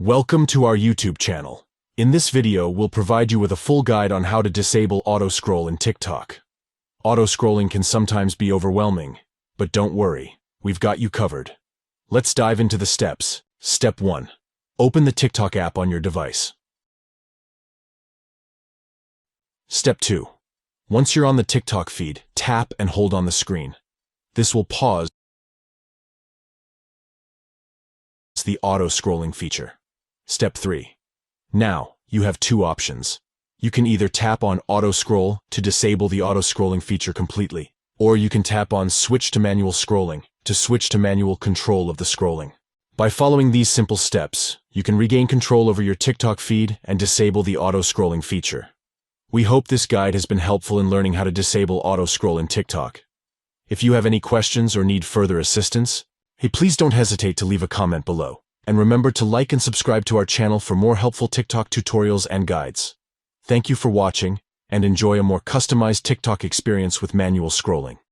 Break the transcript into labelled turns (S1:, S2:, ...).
S1: Welcome to our YouTube channel. In this video, we'll provide you with a full guide on how to disable auto-scroll in TikTok. Auto-scrolling can sometimes be overwhelming, but don't worry, we've got you covered. Let's dive into the steps. Step 1. Open the TikTok app on your device. Step 2. Once you're on the TikTok feed, tap and hold on the screen. This will pause the auto-scrolling feature. Step 3. Now, you have two options. You can either tap on auto-scroll to disable the auto-scrolling feature completely, or you can tap on switch to manual scrolling to switch to manual control of the scrolling. By following these simple steps, you can regain control over your TikTok feed and disable the auto-scrolling feature. We hope this guide has been helpful in learning how to disable auto-scroll in TikTok. If you have any questions or need further assistance, please don't hesitate to leave a comment below. And remember to like and subscribe to our channel for more helpful TikTok tutorials and guides. Thank you for watching, and enjoy a more customized TikTok experience with manual scrolling.